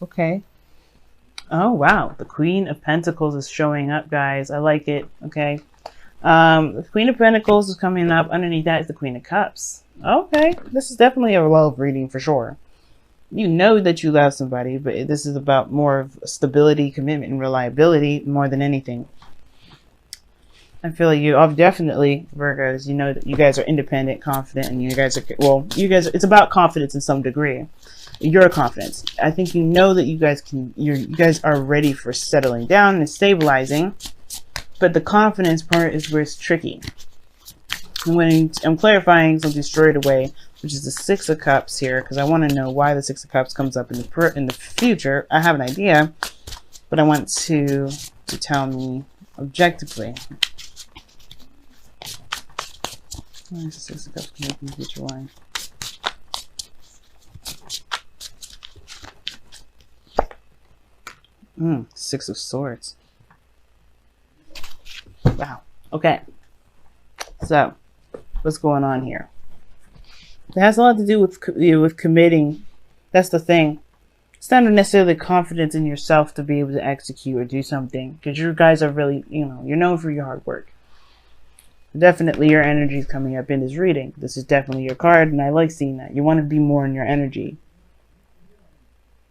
Okay. Oh, wow. The Queen of Pentacles is showing up, guys. I like it. Okay. The Queen of Pentacles is coming up. Underneath that is the Queen of Cups. Okay. This is definitely a love reading for sure. You know that you love somebody, but this is about more of stability, commitment, and reliability more than anything. I feel like you are definitely Virgos. You know that you guys are independent, confident, and you guys are, well, you guys, it's about confidence in some degree. Your confidence. I think you know that you guys can, you guys are ready for settling down and stabilizing, but the confidence part is where it's tricky. And when I'm clarifying something straight away, which is the Six of Cups here, because I want to know why the Six of Cups comes up in the future. I have an idea, but I want to tell me objectively. Why is the Six of Cups coming up in the future? Why? Six of Swords. Wow. Okay. So, what's going on here? It has a lot to do with committing. That's the thing. It's not necessarily confidence in yourself to be able to execute or do something, because you guys are really, you're known for your hard work. Definitely your energy is coming up in this reading. This is definitely your card, and I like seeing that. You want to be more in your energy.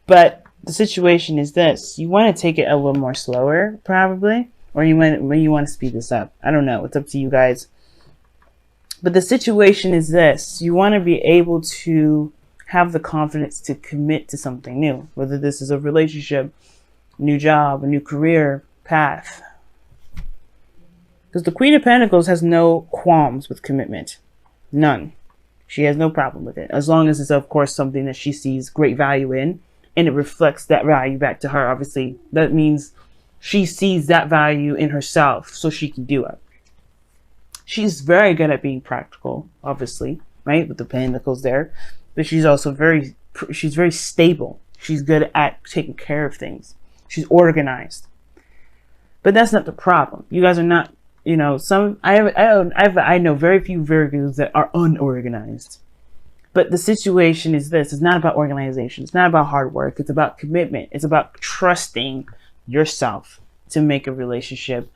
But the situation is this. You want to take it a little more slower, probably. Or you want to speed this up. I don't know. It's up to you guys. But the situation is this. You want to be able to have the confidence to commit to something new. Whether this is a relationship, new job, a new career path. Because the Queen of Pentacles has no qualms with commitment. None. She has no problem with it. As long as it's, of course, something that she sees great value in. And it reflects that value back to her. Obviously, that means she sees that value in herself. So she can do it. She's very good at being practical, obviously. Right? With the Pentacles there. But she's also very stable. She's good at taking care of things. She's organized. But that's not the problem. You guys are not. I know very few Virgos that are unorganized. But the situation is this. It's not about organization. It's not about hard work. It's about commitment. It's about trusting yourself to make a relationship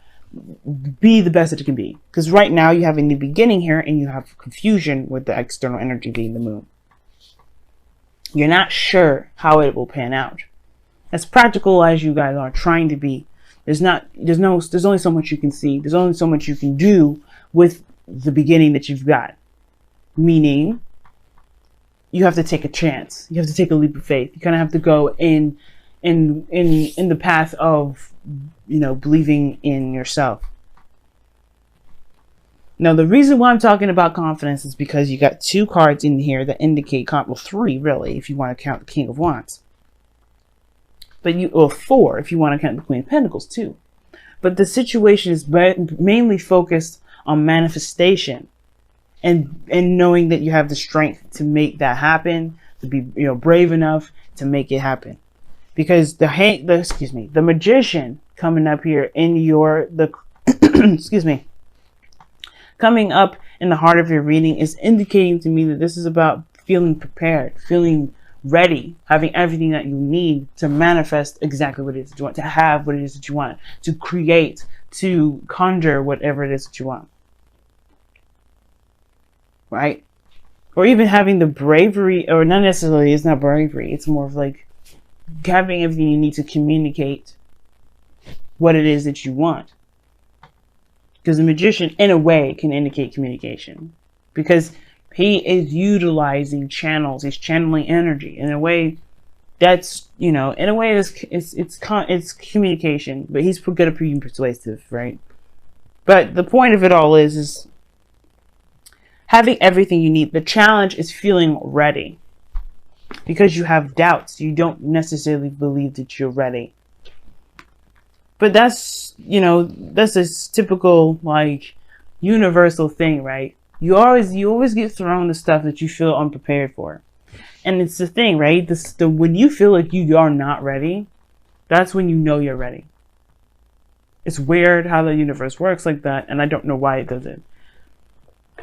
be the best that it can be. Because right now you have a new beginning here and you have confusion with the external energy being the moon. You're not sure how it will pan out. As practical as you guys are trying to be, there's only so much you can see. There's only so much you can do with the beginning that you've got. Meaning, you have to take a chance. You have to take a leap of faith. You kind of have to go in the path of, believing in yourself. Now, the reason why I'm talking about confidence is because you got two cards in here that indicate, three really, if you want to count the King of Wands. Or four, if you want to count the Queen of Pentacles too. But the situation is mainly focused on manifestation and knowing that you have the strength to make that happen, to be brave enough to make it happen. Because the Magician coming up here in coming up in the heart of your reading is indicating to me that this is about feeling prepared, feeling ready, having everything that you need to manifest exactly what it is that you want, to have what it is that you want, to create, to conjure whatever it is that you want. Right? Or even having the bravery, or not necessarily, it's not bravery, it's more of like having everything you need to communicate what it is that you want. Because the Magician, in a way, can indicate communication. Because he is utilizing channels. He's channeling energy in a way that's, it's communication. But he's good at being persuasive, right? But the point of it all is having everything you need. The challenge is feeling ready. Because you have doubts. You don't necessarily believe that you're ready. But that's, that's a typical, universal thing, right? You always get thrown the stuff that you feel unprepared for. And it's the thing, right? When you feel like you are not ready, that's when you know you're ready. It's weird how the universe works like that, and I don't know why it does it.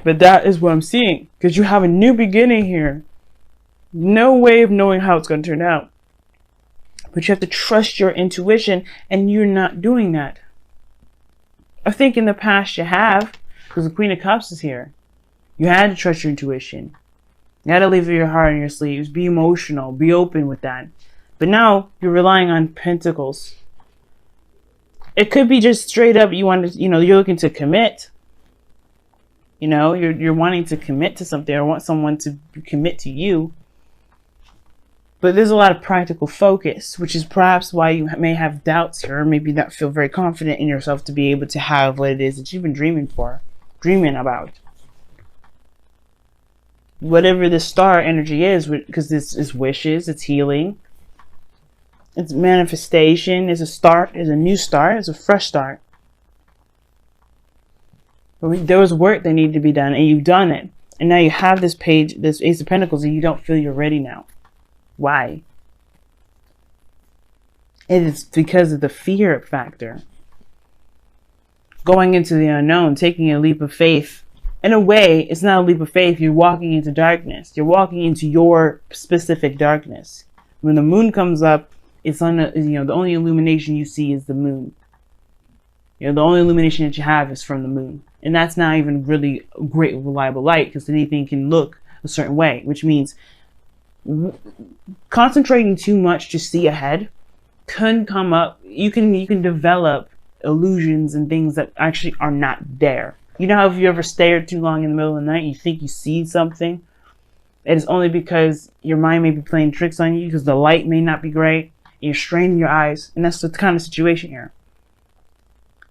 But that is what I'm seeing. Because you have a new beginning here. No way of knowing how it's going to turn out. But you have to trust your intuition, and you're not doing that. I think in the past you have, because the Queen of Cups is here. You had to trust your intuition. You had to leave your heart on your sleeves. Be emotional. Be open with that. But now you're relying on Pentacles. It could be just straight up you want to, you're looking to commit. You're wanting to commit to something, or want someone to commit to you. But there's a lot of practical focus, which is perhaps why you may have doubts here, or maybe not feel very confident in yourself to be able to have what it is that you've been dreaming about. Whatever the star energy is, because this is wishes, it's healing, it's manifestation, it's a start, it's a new start, it's a fresh start. But there was work that needed to be done, and you've done it. And now you have this page, this Ace of Pentacles, and you don't feel you're ready now. Why? It is because of the fear factor. Going into the unknown, taking a leap of faith. In a way, it's not a leap of faith. You're walking into darkness. You're walking into your specific darkness. When the moon comes up, it's on the only illumination you see is the moon. The only illumination that you have is from the moon. And that's not even really a great reliable light, because anything can look a certain way, which means concentrating too much to see ahead can come up. You can develop illusions and things that actually are not there. You know how if you ever stared too long in the middle of the night, you think you see something? It is only because your mind may be playing tricks on you, because the light may not be great, and you're straining your eyes, and that's the kind of situation here.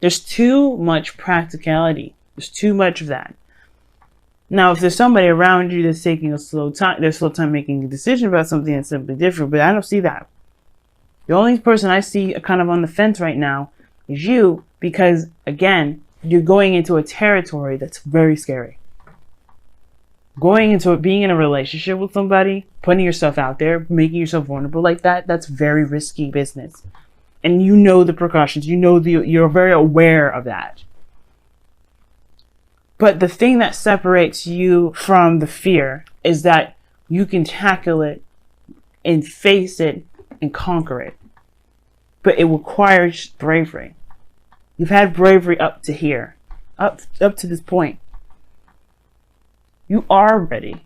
There's too much practicality. There's too much of that. Now, if there's somebody around you that's taking a slow time making a decision about something that's simply different, but I don't see that. The only person I see kind of on the fence right now is you, because, again, you're going into a territory that's very scary. Going into it, being in a relationship with somebody, putting yourself out there, making yourself vulnerable like that, that's very risky business. And you know the precautions, you're very aware of that. But the thing that separates you from the fear is that you can tackle it and face it and conquer it. But it requires bravery. You've had bravery up to here, up to this point. You are ready.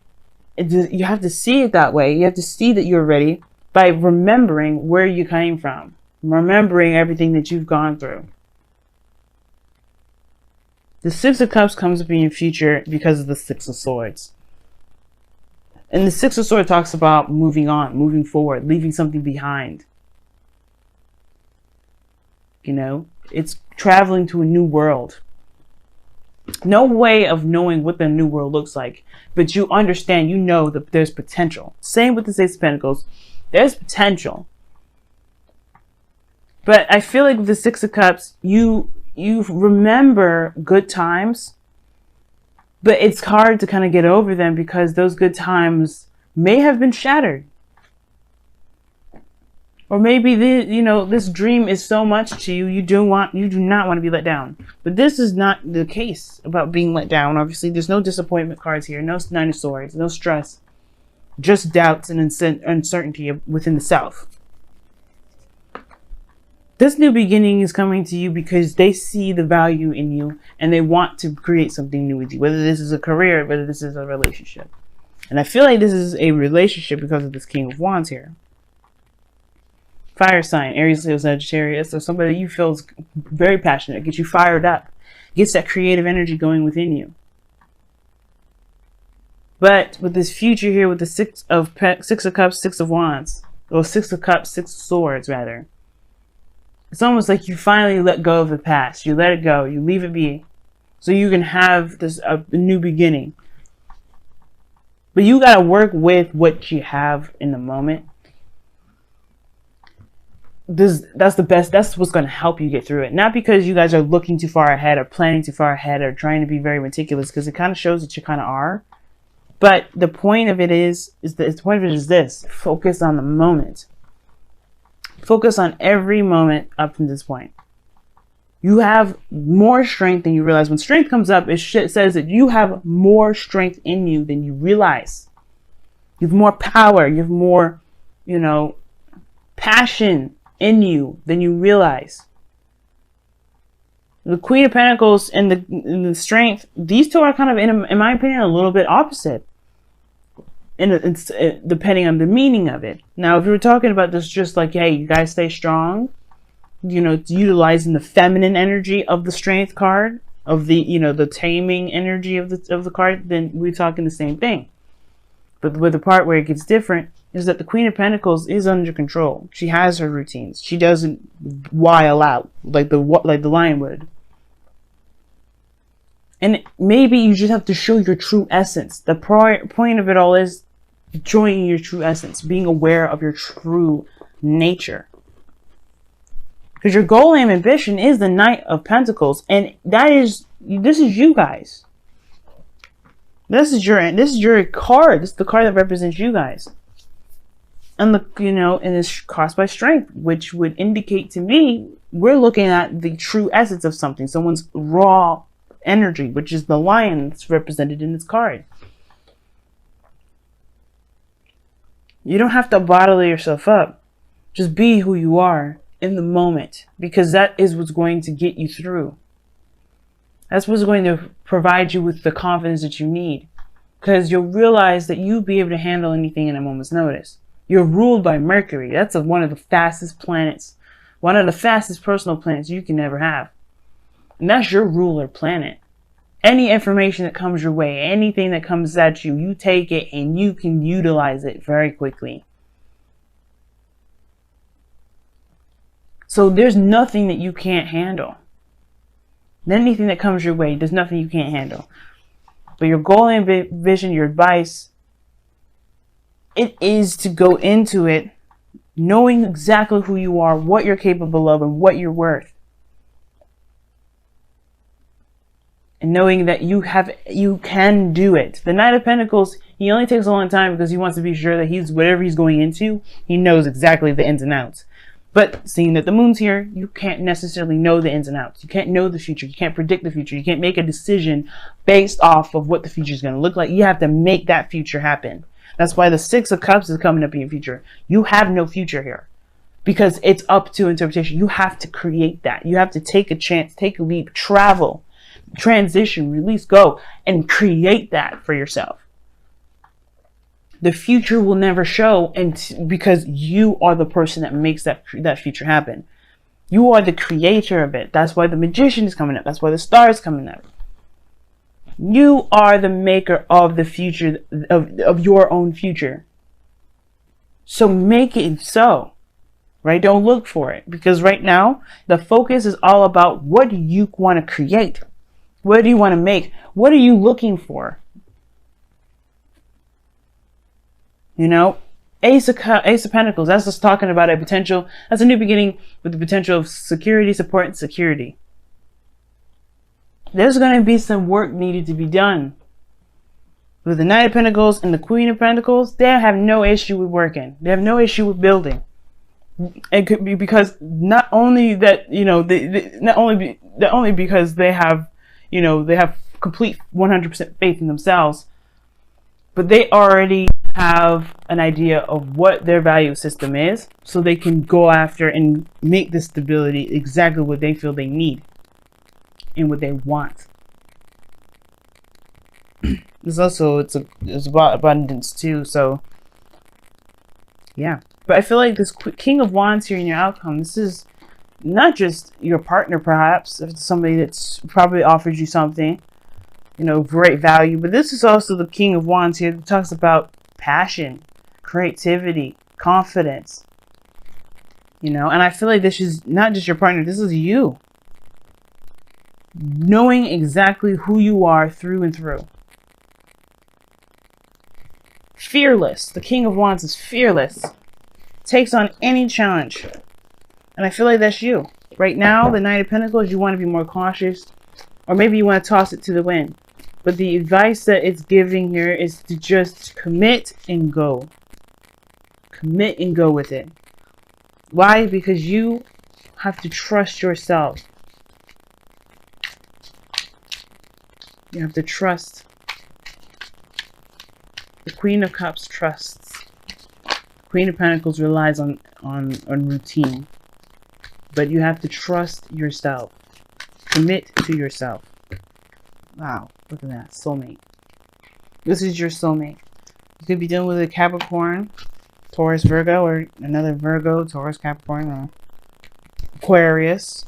You have to see it that way. You have to see that you're ready by remembering where you came from, remembering everything that you've gone through. The Six of Cups comes up in your future because of the Six of Swords. And the Six of Swords talks about moving on, moving forward, leaving something behind. It's traveling to a new world. No way of knowing what the new world looks like, but you understand, that there's potential. Same with the Ace of Pentacles. There's potential. But I feel like with the Six of Cups, you remember good times, but it's hard to kind of get over them because those good times may have been shattered. Or maybe this dream is so much to you, you do not want to be let down. But this is not the case about being let down. Obviously, there's no disappointment cards here, no Nine of Swords, no stress, just doubts and uncertainty within the self. This new beginning is coming to you because they see the value in you and they want to create something new with you, whether this is a career, whether this is a relationship. And I feel like this is a relationship because of this King of Wands here. Fire sign, Aries, Leo, Sagittarius, or somebody you feel is very passionate, gets you fired up, gets that creative energy going within you. But with this future here, with the Six of Cups, Six of Wands, or Six of Cups, Six of Swords, rather, it's almost like you finally let go of the past. You let it go. You leave it be, so you can have a new beginning. But you gotta work with what you have in the moment. That's the best. That's what's going to help you get through it. Not because you guys are looking too far ahead or planning too far ahead or trying to be very meticulous, because it kind of shows that you kind of are. But the point of it is this: focus on the moment. Focus on every moment up to this point. You have more strength than you realize. When strength comes up, it says that you have more strength in you than you realize. You have more power. You have more, passion in you than you realize. The Queen of Pentacles and the Strength, these two are kind of, in my opinion, a little bit opposite. And it's depending on the meaning of it. Now, if you were talking about this just like, hey, you guys stay strong, you know, utilizing the feminine energy of the Strength card, of the, you know, the taming energy of the card, then we're talking the same thing. But with the part where it gets different is that the Queen of Pentacles is under control. She has her routines. She doesn't wild out like the lion would. And maybe you just have to show your true essence. The point of it all is showing your true essence, being aware of your true nature. Because your goal and ambition is the Knight of Pentacles, and this is you guys. This is your card. This is the card that represents you guys. And and it's crossed by Strength, which would indicate to me we're looking at the true essence of something, someone's raw energy, which is the lion that's represented in this card. You don't have to bottle yourself up. Just be who you are in the moment, because that is what's going to get you through. That's what's going to provide you with the confidence that you need, because you'll realize that you'll be able to handle anything in a moment's notice. You're ruled by Mercury. That's one of the fastest planets, one of the fastest personal planets you can ever have. And that's your ruler planet. Any information that comes your way, anything that comes at you, you take it and you can utilize it very quickly. So there's nothing that you can't handle. Anything that comes your way, there's nothing you can't handle. But your goal and vision, your advice, it is to go into it knowing exactly who you are, what you're capable of, and what you're worth. And knowing that you can do it. The Knight of Pentacles, he only takes a long time because he wants to be sure that whatever he's going into, he knows exactly the ins and outs. But seeing that the moon's here, you can't necessarily know the ins and outs. You can't know the future. You can't predict the future. You can't make a decision based off of what the future is going to look like. You have to make that future happen. That's why the Six of Cups is coming up in your future. You have no future here because it's up to interpretation. You have to create that. You have to take a chance, take a leap, travel, transition, release, go, and create that for yourself. The future will never show, and because you are the person that makes that future happen. You are the creator of it. That's why the Magician is coming up. That's why the Star is coming up. You are the maker of the future, of your own future. So make it so, right? Don't look for it, because right now the focus is all about what do you want to create? What do you want to make? What are you looking for? You know, Ace of Pentacles, that's just talking about a potential, that's a new beginning with the potential of security, support, and security. There's going to be some work needed to be done. With the Knight of Pentacles and the Queen of Pentacles, they have no issue with working. They have no issue with building. It could be because not only that, not only because they have, they have complete 100% faith in themselves, but they already have an idea of what their value system is, so they can go after and make the stability exactly what they feel they need and what they want. It's about abundance too, so yeah. But I feel like this King of Wands here in your outcome, this is not just your partner, perhaps, if it's somebody that's probably offered you something, great value, but this is also the King of Wands here that talks about passion, creativity, confidence, and I feel like this is not just your partner, this is you. Knowing exactly who you are through and through. Fearless. The King of Wands is fearless. Takes on any challenge. And I feel like that's you. Right now, the Knight of Pentacles, you want to be more cautious. Or maybe you want to toss it to the wind. But the advice that it's giving here is to just commit and go. Commit and go with it. Why? Because you have to trust yourself. You have to trust. The Queen of Cups trusts. Queen of Pentacles relies on on routine. But you have to trust yourself. Commit to yourself. Wow, look at that. Soulmate. This is your soulmate. You could be dealing with a Capricorn, Taurus, Virgo, or another Virgo, Taurus, Capricorn, or Aquarius,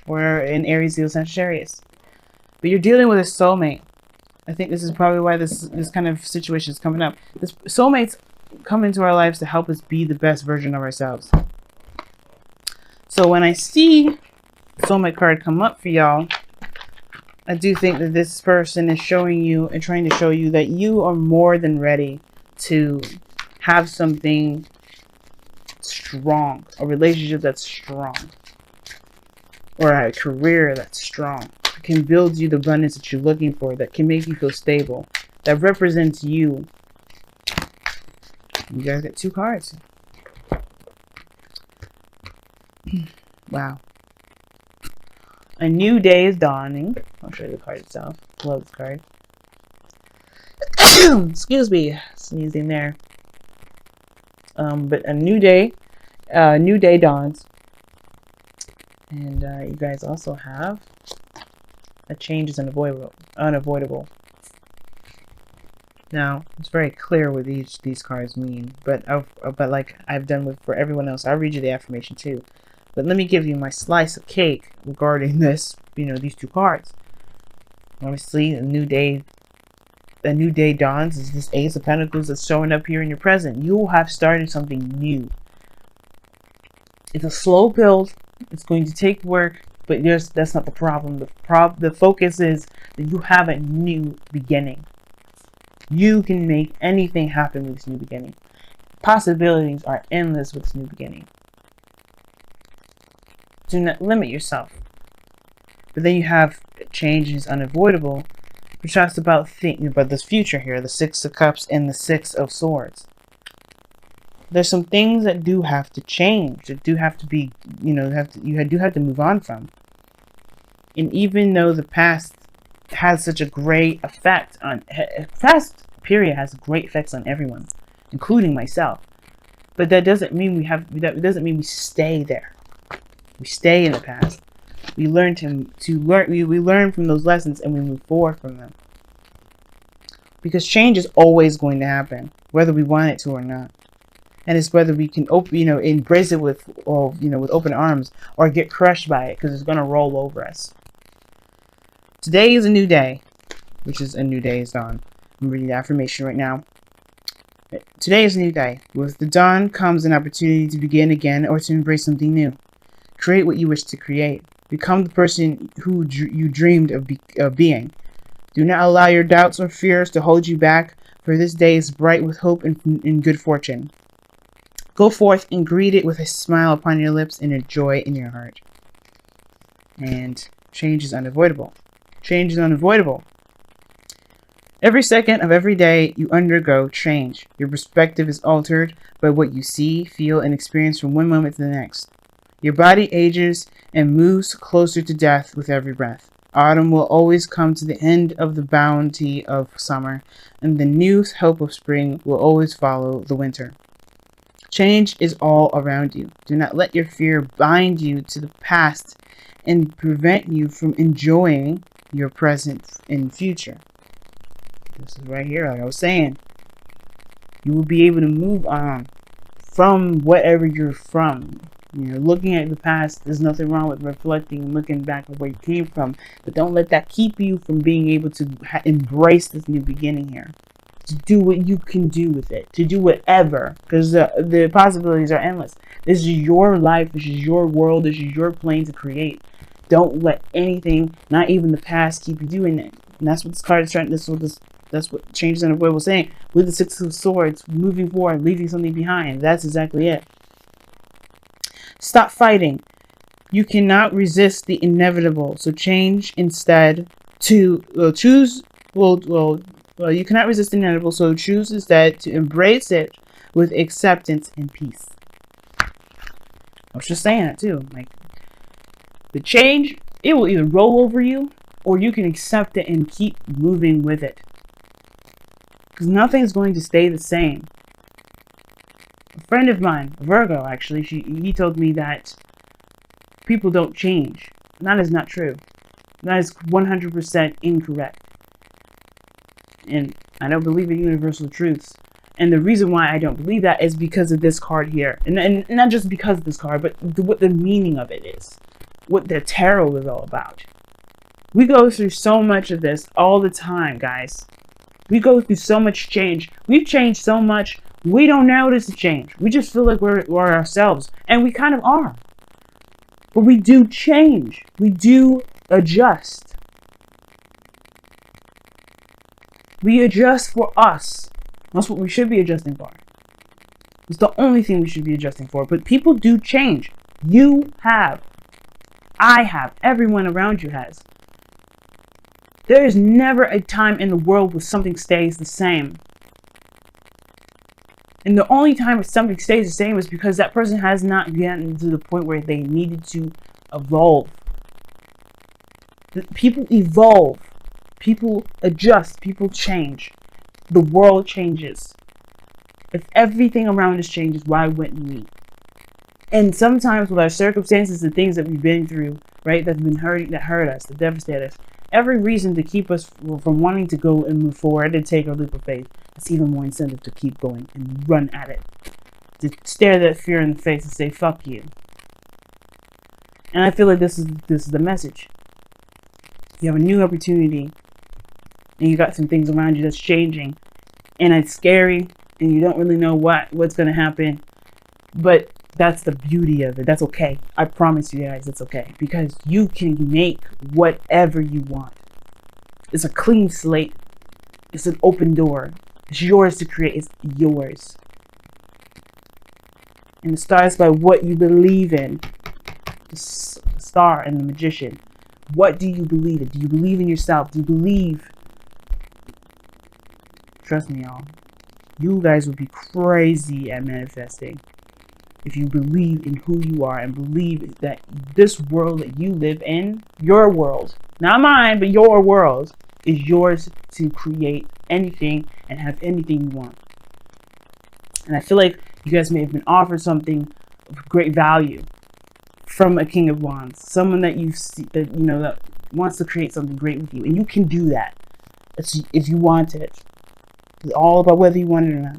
or an Aries, Leo, Sagittarius. But you're dealing with a soulmate. I think this is probably why this kind of situation is coming up. This soulmates come into our lives to help us be the best version of ourselves. So when I see soulmate card come up for y'all, I do think that this person is showing you and trying to show you that you are more than ready to have something strong, a relationship that's strong, or a career that's strong, that can build you the abundance that you're looking for, that can make you feel stable, that represents you. You guys get 2 cards. Wow. A new day is dawning. I'll show you the card itself. Love this card. Excuse me, sneezing there. But a new day dawns. And you guys also have a change is unavoidable. Now, it's very clear what these cards mean, but like I've done for everyone else, I'll read you the affirmation too. But let me give you my slice of cake regarding this, these 2 cards. Obviously, a new day dawns is this Ace of Pentacles that's showing up here in your present. You will have started something new. It's a slow build. It's going to take work, but that's not the problem. The focus is that you have a new beginning. You can make anything happen with this new beginning. Possibilities are endless with this new beginning. Do not limit yourself. But then you have change is unavoidable, which talks about thinking about this future here, the 6 of Cups and the 6 of Swords. There's some things that do have to change, that do have to be, you do have to move on from. And even though the past has such a great effect on, past period has great effects on everyone, including myself. But that doesn't mean we stay there. We stay in the past. We learn we learn from those lessons and we move forward from them. Because change is always going to happen, whether we want it to or not. And it's whether we can embrace it with open arms or get crushed by it because it's going to roll over us. Today is a new day, which is a new day is dawn. I'm reading the affirmation right now. Today is a new day. With the dawn comes an opportunity to begin again or to embrace something new. Create what you wish to create. Become the person who you dreamed of being. Do not allow your doubts or fears to hold you back, for this day is bright with hope and good fortune. Go forth and greet it with a smile upon your lips and a joy in your heart. And change is unavoidable. Change is unavoidable. Every second of every day you undergo change. Your perspective is altered by what you see, feel, and experience from one moment to the next. Your body ages and moves closer to death with every breath. Autumn will always come to the end of the bounty of summer, and the new hope of spring will always follow the winter. Change is all around you. Do not let your fear bind you to the past and prevent you from enjoying your present and future. This is right here, like I was saying. You will be able to move on from whatever you're from. Looking at the past, there's nothing wrong with reflecting and looking back at where you came from. But don't let that keep you from being able to embrace this new beginning here. To do what you can do with it. To do whatever. Because the possibilities are endless. This is your life. This is your world. This is your plane to create. Don't let anything, not even the past, keep you doing it. And that's what this card is trying. That's what changes in the way we're saying. With the 6 of Swords, moving forward, leaving something behind. That's exactly it. Stop fighting. You cannot resist the inevitable. So change instead to choose. You cannot resist the inevitable. So choose instead to embrace it with acceptance and peace. I was just saying that too. Like the change, it will either roll over you, or you can accept it and keep moving with it. Because nothing's going to stay the same. friend of mine, Virgo, actually, he told me that people don't change. That is not true. That is 100% incorrect. And I don't believe in universal truths. And the reason why I don't believe that is because of this card here. And not just because of this card, but what the meaning of it is. What the tarot is all about. We go through so much of this all the time, guys. We go through so much change. We've changed so much, we don't notice the change. We just feel like we're ourselves. And we kind of are. But we do change. We do adjust. We adjust for us. That's what we should be adjusting for. It's the only thing we should be adjusting for. But people do change. You have. I have. Everyone around you has. There is never a time in the world where something stays the same. And the only time something stays the same is because that person has not gotten to the point where they needed to evolve. People evolve. People adjust. People change. The world changes. If everything around us changes, why wouldn't we? And sometimes with our circumstances, the things that we've been through, right, that hurt us, that devastate us, every reason to keep us from wanting to go and move forward and take a leap of faith, it's even more incentive to keep going and run at it. To stare that fear in the face and say, fuck you. And I feel like this is the message. You have a new opportunity, and you got some things around you that's changing, and it's scary, and you don't really know what's going to happen, but that's the beauty of it. That's okay. I promise you guys it's okay, because you can make whatever you want. It's a clean slate. It's an open door. It's yours to create. It's yours. And it starts by what you believe in. The star and the magician. What do you believe in? Do you believe in yourself? Do you believe? Trust me, y'all. You guys would be crazy at manifesting if you believe in who you are and believe that this world that you live in, your world, not mine, but your world, is yours to create anything and have anything you want. And I feel like you guys may have been offered something of great value from a King of Wands, someone that you see, that you know, that wants to create something great with you, and you can do that if you want it. It's all about whether you want it or not.